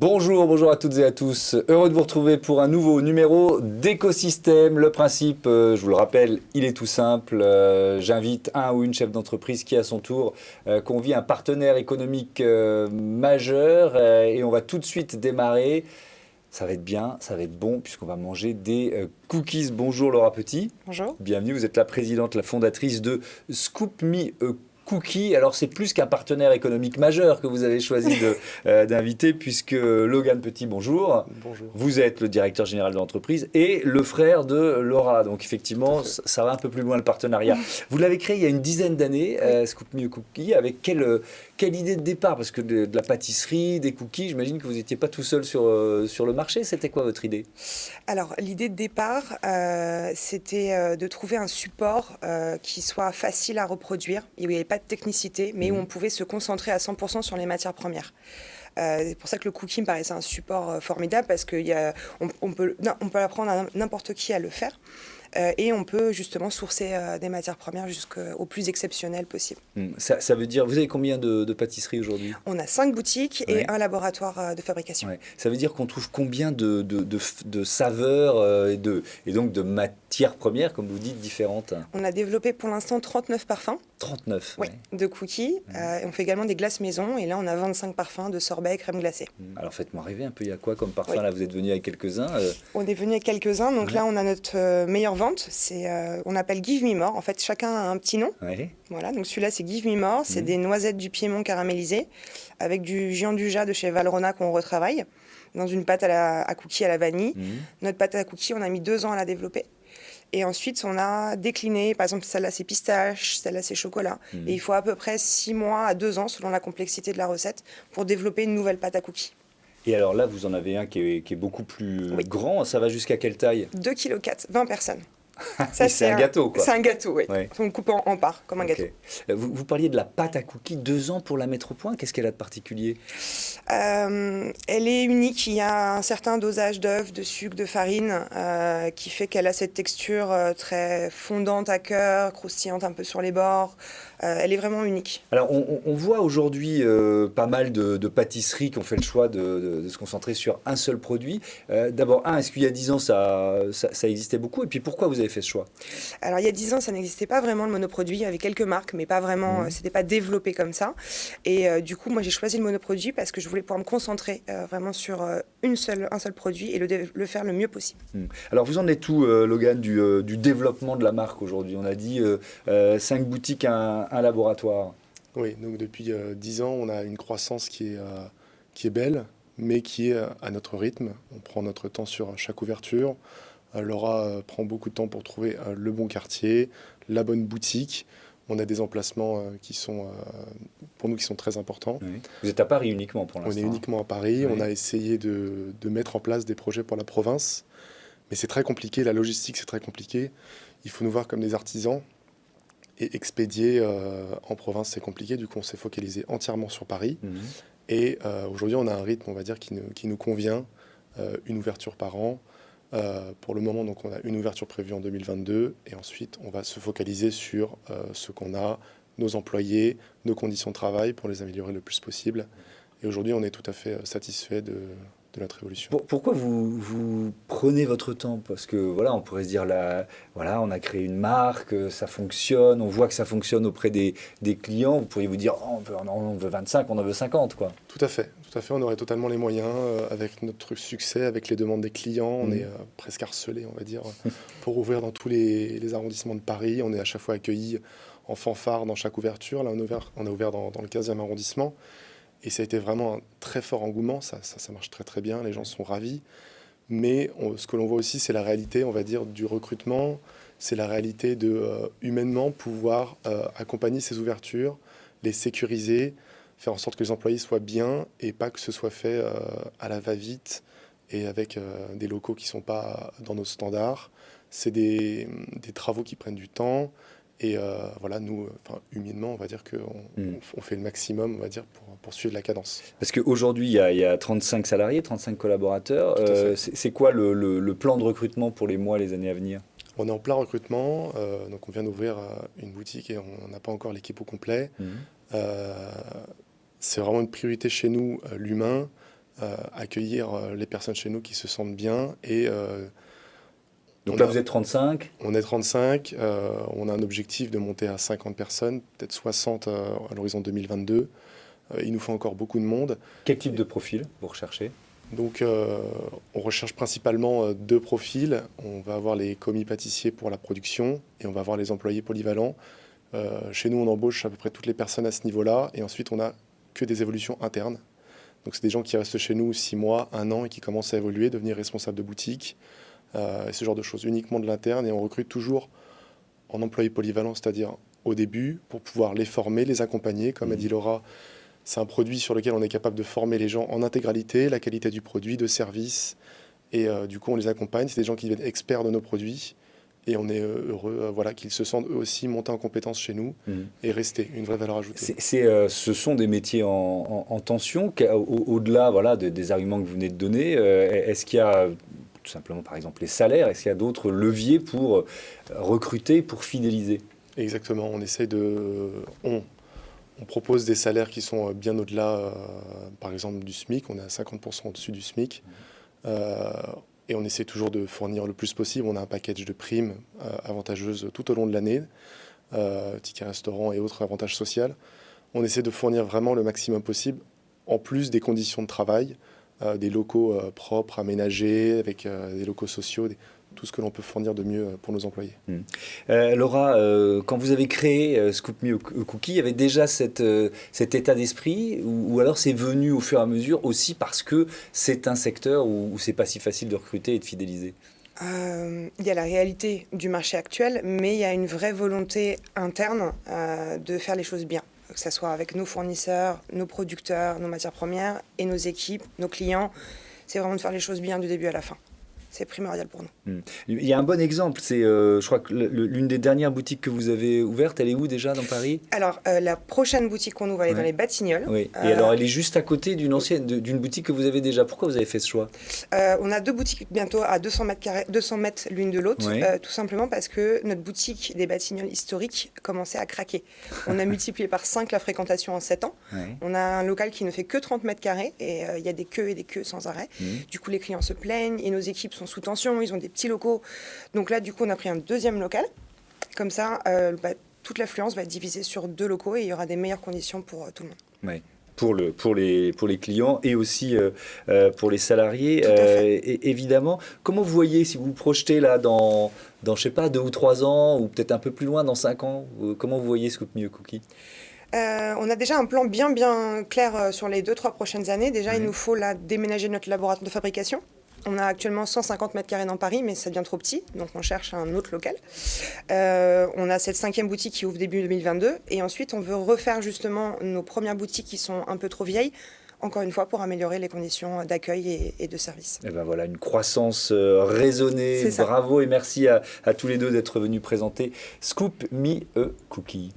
Bonjour à toutes et à tous. Heureux de vous retrouver pour un nouveau numéro d'Écosystème. Le principe, je vous le rappelle, il est tout simple. J'invite un ou une chef d'entreprise qui, à son tour, convie un partenaire économique majeur et on va tout de suite démarrer. Ça va être bien, ça va être bon puisqu'on va manger des cookies. Bonjour Laura Petit. Bonjour. Bienvenue, vous êtes la présidente, la fondatrice de Scoop Me Cookie. Alors c'est plus qu'un partenaire économique majeur que vous avez choisi d'inviter puisque Logan Petit, bonjour. Bonjour. Vous êtes le directeur général de l'entreprise et le frère de Laura. Donc effectivement, ça va un peu plus loin le partenariat. Vous l'avez créé il y a une dizaine d'années, Scoop Me Cookie, avec quelle idée de départ? Parce que de la pâtisserie, des cookies, j'imagine que vous n'étiez pas tout seul sur le marché. C'était quoi votre idée? Alors, l'idée de départ, c'était de trouver un support qui soit facile à reproduire, et où il n'y avait pas de technicité, mais où on pouvait se concentrer à 100% sur les matières premières. C'est pour ça que le cookie me paraissait un support formidable, parce qu'on peut apprendre à n'importe qui à le faire. Et on peut justement sourcer des matières premières jusqu'au plus exceptionnel possible. Ça veut dire, vous avez combien de pâtisseries aujourd'hui? On a 5 boutiques et un laboratoire de fabrication. Ouais. Ça veut dire qu'on trouve combien de saveurs et donc de matières premières, comme vous dites, différentes? On a développé pour l'instant 39 parfums. 39. Oui, de cookies. Et on fait également des glaces maison. Et là, on a 25 parfums de sorbet et crème glacée. Alors faites-moi rêver un peu, il y a quoi comme parfum? Oui. Là, vous êtes venu avec quelques-uns. On est venu avec quelques-uns. Donc là, on a notre meilleure vente. On appelle Give Me More. En fait, chacun a un petit nom. Ouais. Voilà, donc celui-là, c'est Give Me More. C'est des noisettes du Piémont caramélisées avec du Gian du de chez Valrhona qu'on retravaille dans une pâte à cookies à la vanille. Notre pâte à cookies, on a mis 2 ans à la développer. Et ensuite, on a décliné, par exemple, celle-là c'est pistache, celle-là c'est chocolat. Et il faut à peu près 6 mois à 2 ans, selon la complexité de la recette, pour développer une nouvelle pâte à cookies. Et alors là, vous en avez un qui est beaucoup plus grand. Ça va jusqu'à quelle taille? 2,4 kg, 20 personnes. Ça, c'est un gâteau, quoi. C'est un gâteau, oui. Ouais. On le coupe en parts, comme un gâteau. Vous parliez de la pâte à cookies, 2 ans pour la mettre au point. Qu'est-ce qu'elle a de particulier? Elle est unique. Il y a un certain dosage d'œufs, de sucre, de farine qui fait qu'elle a cette texture très fondante à cœur, croustillante un peu sur les bords. Elle est vraiment unique. Alors, on voit aujourd'hui pas mal de pâtisseries qui ont fait le choix de se concentrer sur un seul produit. D'abord, est-ce qu'il y a 10 ans, ça existait beaucoup? Et puis, pourquoi vous avez fait ce choix? Alors, il y a 10 ans, ça n'existait pas vraiment le monoproduit. Il y avait quelques marques, mais pas vraiment. C'était pas développé comme ça. Et du coup, moi, j'ai choisi le monoproduit parce que je voulais pouvoir me concentrer vraiment sur un seul produit et le faire le mieux possible. Alors, vous en êtes où, Logan, du développement de la marque aujourd'hui? On a dit 5 boutiques, un laboratoire. Oui, donc depuis 10 ans, on a une croissance qui est belle, mais qui est à notre rythme. On prend notre temps sur chaque ouverture. Laura prend beaucoup de temps pour trouver le bon quartier, la bonne boutique. On a des emplacements qui sont, pour nous, qui sont très importants. Oui. Vous êtes à Paris uniquement pour l'instant? On est uniquement à Paris. Oui. On a essayé de mettre en place des projets pour la province. Mais c'est très compliqué. La logistique, c'est très compliqué. Il faut nous voir comme des artisans. Et expédier en province, c'est compliqué. Du coup, on s'est focalisé entièrement sur Paris. Et aujourd'hui, on a un rythme, on va dire, qui nous convient. Une ouverture par an. Pour le moment, donc, on a une ouverture prévue en 2022. Et ensuite, on va se focaliser sur ce qu'on a, nos employés, nos conditions de travail pour les améliorer le plus possible. Et aujourd'hui, on est tout à fait satisfait de notre évolution. Pourquoi vous prenez votre temps? Parce que voilà, on pourrait se dire voilà, on a créé une marque, ça fonctionne, on voit que ça fonctionne auprès des clients. Vous pourriez vous dire, oh, on veut 25, on en veut 50, quoi. Tout à fait. On aurait totalement les moyens avec notre succès, avec les demandes des clients. On est presque harcelé, on va dire, pour ouvrir dans tous les arrondissements de Paris. On est à chaque fois accueillis en fanfare dans chaque ouverture. Là, on a ouvert dans le 15e arrondissement. Et ça a été vraiment un très fort engouement, ça marche très très bien, les gens sont ravis. Mais ce que l'on voit aussi, c'est la réalité, on va dire, du recrutement, c'est la réalité de humainement pouvoir accompagner ces ouvertures, les sécuriser, faire en sorte que les employés soient bien et pas que ce soit fait à la va-vite et avec des locaux qui ne sont pas dans nos standards. C'est des travaux qui prennent du temps. Et voilà, nous, humainement, on va dire qu'on fait le maximum, on va dire, pour suivre la cadence. Parce qu'aujourd'hui, il y a 35 salariés, 35 collaborateurs. C'est quoi le plan de recrutement pour les mois, les années à venir? On est en plein recrutement, donc on vient d'ouvrir une boutique et on n'a pas encore l'équipe au complet. C'est vraiment une priorité chez nous, l'humain. accueillir les personnes chez nous qui se sentent bien. Et, Donc là, vous êtes 35. On est 35. On a un objectif de monter à 50 personnes, peut-être 60 à l'horizon 2022. Il nous faut encore beaucoup de monde. Quel type de profil vous recherchez? Donc, on recherche principalement deux profils. On va avoir les commis pâtissiers pour la production et on va avoir les employés polyvalents. Chez nous, on embauche à peu près toutes les personnes à ce niveau-là. Et ensuite, on n'a que des évolutions internes. Donc, c'est des gens qui restent chez nous 6 mois, 1 an et qui commencent à évoluer, devenir responsables de boutique. Et ce genre de choses, uniquement de l'interne. Et on recrute toujours en employés polyvalents, c'est-à-dire au début, pour pouvoir les former, les accompagner. Comme a dit Laura, c'est un produit sur lequel on est capable de former les gens en intégralité, la qualité du produit, de service. Et du coup, on les accompagne. C'est des gens qui deviennent experts de nos produits. Et on est heureux qu'ils se sentent eux aussi monter en compétences chez nous et rester, une vraie valeur ajoutée. Ce sont des métiers en tension. Au-delà des arguments que vous venez de donner, est-ce qu'il y a tout simplement, par exemple, les salaires? Est-ce qu'il y a d'autres leviers pour recruter, pour fidéliser? Exactement. On essaie on propose des salaires qui sont bien au-delà, par exemple, du SMIC. On est à 50% au-dessus du SMIC. Et on essaie toujours de fournir le plus possible. On a un package de primes avantageuses tout au long de l'année, tickets restaurants et autres avantages sociaux. On essaie de fournir vraiment le maximum possible, en plus des conditions de travail, des locaux propres, aménagés, avec des locaux sociaux, tout ce que l'on peut fournir de mieux pour nos employés. Laura, quand vous avez créé Scoop Me Cookie, il y avait déjà cet état d'esprit ou alors c'est venu au fur et à mesure aussi parce que c'est un secteur où c'est pas si facile de recruter et de fidéliser? Il y a la réalité du marché actuel, mais il y a une vraie volonté interne de faire les choses bien. Que ce soit avec nos fournisseurs, nos producteurs, nos matières premières et nos équipes, nos clients. C'est vraiment de faire les choses bien du début à la fin. C'est primordial pour nous. Il y a un bon exemple, c'est je crois que l'une des dernières boutiques que vous avez ouvertes, elle est où déjà dans Paris? Alors, la prochaine boutique qu'on ouvre, elle est dans les Batignolles. Oui. Et alors, elle est juste à côté d'une boutique que vous avez déjà. Pourquoi vous avez fait ce choix? On a deux boutiques bientôt à 200 mètres l'une de l'autre, tout simplement parce que notre boutique des Batignolles historiques commençait à craquer. On a multiplié par 5 la fréquentation en 7 ans. On a un local qui ne fait que 30 mètres carrés et il y a des queues et des queues sans arrêt. Du coup, les clients se plaignent et nos équipes sont sous tension, ils ont des petits locaux. Donc là, du coup, on a pris un deuxième local. Comme ça, toute l'affluence va être divisée sur 2 locaux et il y aura des meilleures conditions pour tout le monde. Oui. Pour les clients et aussi pour les salariés, évidemment. Comment vous voyez, si vous vous projetez là dans je sais pas, 2 ou 3 ans, ou peut-être un peu plus loin, dans 5 ans, comment vous voyez Scoop Me Cookie? On a déjà un plan bien clair sur les 2-3 prochaines années. Déjà, il nous faut là déménager notre laboratoire de fabrication. On a actuellement 150 mètres carrés dans Paris, mais ça devient trop petit, donc on cherche un autre local. On a cette 5e boutique qui ouvre début 2022, et ensuite on veut refaire justement nos premières boutiques qui sont un peu trop vieilles, encore une fois pour améliorer les conditions d'accueil et de service. Et ben voilà, une croissance raisonnée. Bravo et merci à tous les deux d'être venus présenter Scoop Me Cookie.